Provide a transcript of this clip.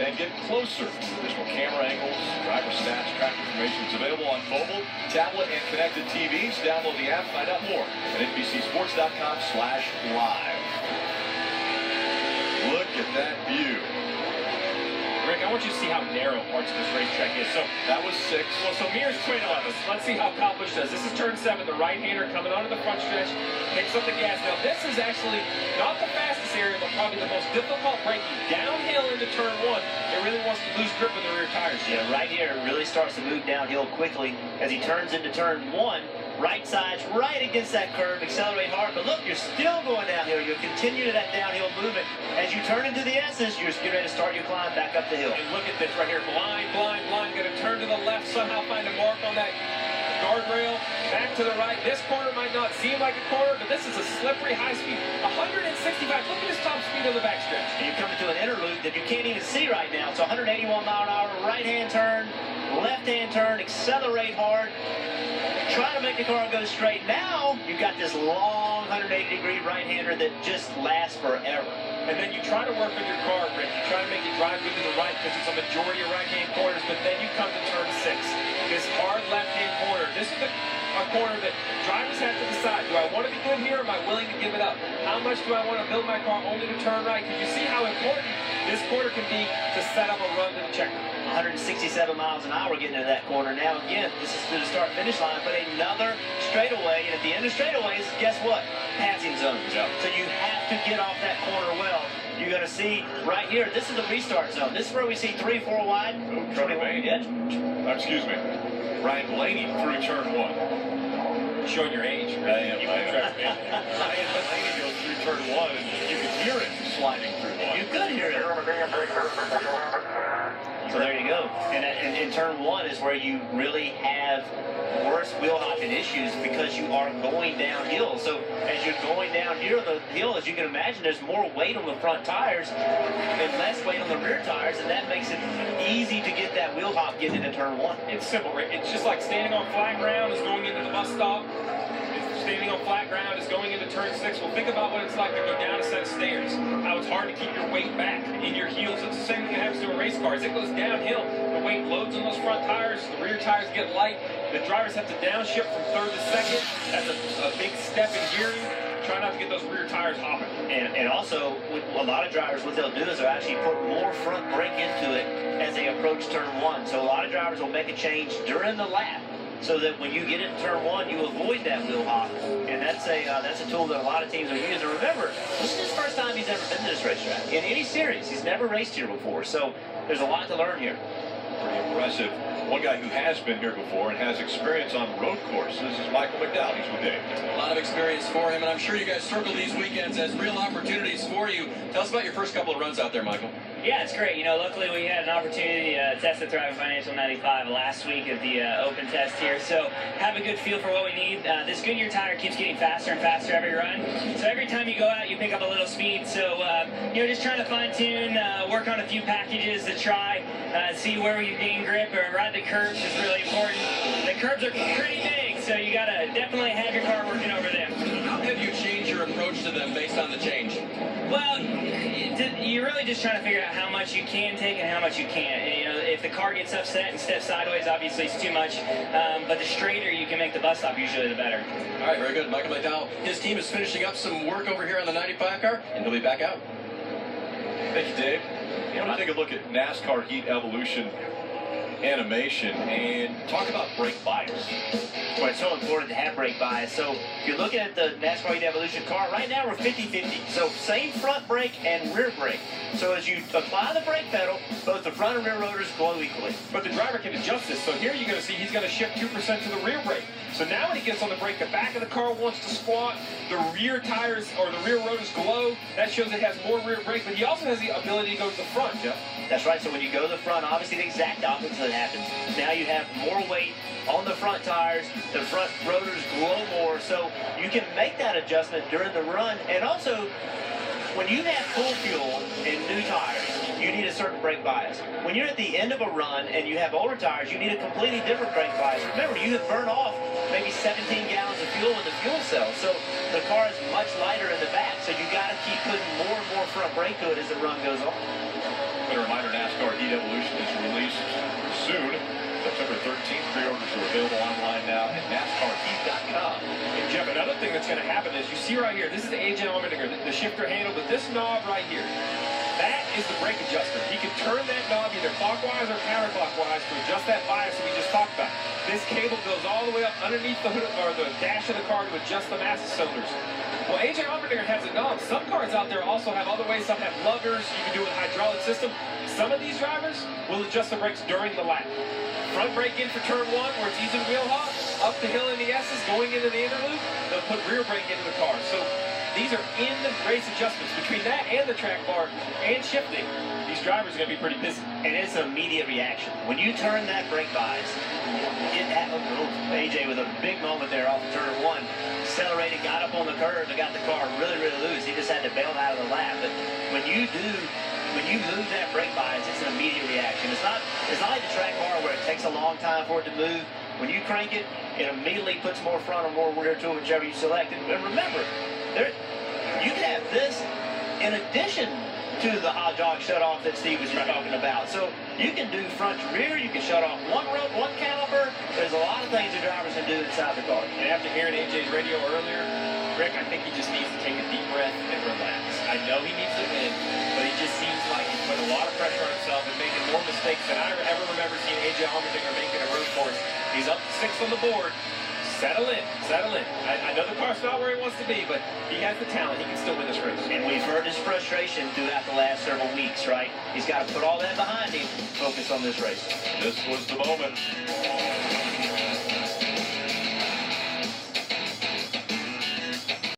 and get closer. Additional camera angles, driver stats, track information is available on mobile, tablet, and connected TVs. Download the app, find out more at NBCSports.com/live. Look at that view. Rick, I want you to see how narrow parts of this racetrack is. So that was 6. Well, so Mears quit 11. Let's see how Kyle Busch does. This is turn 7. The right-hander coming onto the front stretch, picks up the gas. Now, this is actually not the fastest area, but probably the most difficult braking downhill into turn 1. It really wants to lose grip with the rear tires. Yeah, right here really starts to move downhill quickly as he turns into turn 1. Right side's right against that curve, accelerate hard, but look, you're still going downhill. You'll continue that downhill movement. As you turn into the S's, you're getting ready to start your climb back up the hill. And look at this right here, blind, gonna turn to the left, somehow find a mark on that guardrail, back to the right. This corner might not seem like a corner, but this is a slippery high speed. 165, look at his top speed on the backstretch. And you come into an interlude that you can't even see right now. It's 181 mile an hour, right-hand turn, left-hand turn, accelerate hard. Try to make the car go straight. Now, you've got this long 180-degree right-hander that just lasts forever. And then you try to work on your car, Rick. You try to make it drive good to the right because it's a majority of right-hand corners, but then you come to turn 6. This hard left-hand corner. This is a corner that drivers have to decide. Do I want to be good here or am I willing to give it up? How much do I want to build my car only to turn right? Because you see how important this corner can be to set up a run to the checker. 167 miles an hour getting into that corner. Now, again, this is the start-finish line, but another straightaway. And at the end of straightaways, guess what? Passing zones. Yeah. So you have to get off that corner well. You're going to see right here, this is the restart zone. This is where we see 3, 4 wide. Oh, excuse me. Ryan Blaney through turn 1. Showing your age. Ryan Blaney goes through turn 1, and you can hear it sliding through 1. You could hear it. So there you go. And in turn 1 is where you really have worse wheel hopping issues because you are going downhill. So as you're going downhill, the hill, as you can imagine, there's more weight on the front tires and less weight on the rear tires, and that makes it easy to get that wheel hop getting into turn 1. It's simple, Rick. It's just like standing on flat ground is going into the bus stop. Standing on flat ground is going into turn 6. Well, think about what it's like to go down a set of stairs. How it's hard to keep your weight back in your heels. It's the same thing that happens to a race car. As it goes downhill, the weight loads on those front tires. The rear tires get light. The drivers have to downshift from 3rd to 2nd. That's a big step in gearing. Try not to get those rear tires hopping. And also, with a lot of drivers, what they'll do is they'll actually put more front brake into it as they approach turn 1. So a lot of drivers will make a change during the lap, so that when you get into turn 1, you avoid that wheel hop. And that's a tool that a lot of teams are using. Remember, this is his first time he's ever been to this racetrack. In any series, he's never raced here before. So there's a lot to learn here. Pretty impressive. One guy who has been here before and has experience on road courses is Michael McDowell. He's with Dave. A lot of experience for him, and I'm sure you guys circle these weekends as real opportunities for you. Tell us about your first couple of runs out there, Michael. Yeah, it's great. You know, luckily we had an opportunity to test the Thrive Financial 95 last week at the open test here. So have a good feel for what we need. This Goodyear tire keeps getting faster and faster every run. So every time you go out, you pick up a little speed. So, you know, just trying to fine-tune, work on a few packages to try, see where you gain grip or ride the curbs is really important. The curbs are pretty big, so you got to definitely have your car working over them. How have you changed your approach to them based on the change? Well, you're really just trying to figure out how much you can take and how much you can't. And, you know, if the car gets upset and steps sideways, obviously it's too much. But the straighter you can make the bus stop, usually the better. All right, very good. Michael McDowell, his team is finishing up some work over here on the 95 car, and he'll be back out. Thank you, Dave. I want to take a look at NASCAR Heat Evolution animation and talk about brake bias. Well, it's so important to have brake bias. So if you're looking at the NASCAR Heat Evolution car, right now we're 50-50. So same front brake and rear brake. So as you apply the brake pedal, both the front and rear rotors glow equally. But the driver can adjust this. So here you're going to see he's going to shift 2% to the rear brake. So now when he gets on the brake, the back of the car wants to squat. The rear tires or the rear rotors glow. That shows it has more rear brake. But he also has the ability to go to the front, Jeff. That's right. So when you go to the front, obviously the exact opposite happens. Now you have more weight on the front tires. The front rotors glow more. So you can make that adjustment during the run. And also, when you have full fuel and new tires, you need a certain brake bias. When you're at the end of a run and you have older tires, you need a completely different brake bias. Remember, you have burned off maybe 17 gallons of fuel in the fuel cell. So the car is much lighter in the back. So you got to keep putting more and more front brake to it as the run goes on. A reminder, NASCAR Heat available online now at NASCARheat.com. And Jeff, another thing that's going to happen is you see right here, this is the A.J. Allmendinger, the shifter handle, but this knob right here, that is the brake adjuster. He can turn that knob either clockwise or counterclockwise to adjust that bias that we just talked about. This cable goes all the way up underneath the hood or the dash of the car to adjust the master cylinders. Well, A.J. Allmendinger has a knob. Some cars out there also have other ways. Some have luggers. You can do it with hydraulic system. Some of these drivers will adjust the brakes during the lap. Front brake in for turn 1 where it's easy wheel hop. Up the hill in the S's, going into the inner loop. They'll put rear brake into the car. So these are in the race adjustments. Between that and the track bar and shifting, these drivers are going to be pretty busy. And it's an immediate reaction. When you turn that brake bias, AJ with a big moment there off of turn 1. Accelerated, got up on the curve, and got the car really, really loose. He just had to bail out of the lap. But when you move that brake bias, it's an immediate reaction. It's not like the track bar where it takes a long time for it to move. When you crank it, it immediately puts more front or more rear to it, whichever you select. And remember, you can have this in addition to the hot dog shut-off that Steve was just talking about. So you can do front to rear, you can shut off one caliper. There's a lot of things the drivers can do inside the car. And after hearing AJ's radio earlier, Rick, I think he just needs to take a deep breath and relax. I know he needs to win, but he just seems like he's put a lot of pressure on himself and making more mistakes than I ever remember seeing A.J. Allmendinger make in a road course. He's up to 6 on the board. Settle in, settle in. I know the car's not where he wants to be, but he has the talent. He can still win this race. And we've heard his frustration throughout the last several weeks, right? He's got to put all that behind him, focus on this race. This was the moment.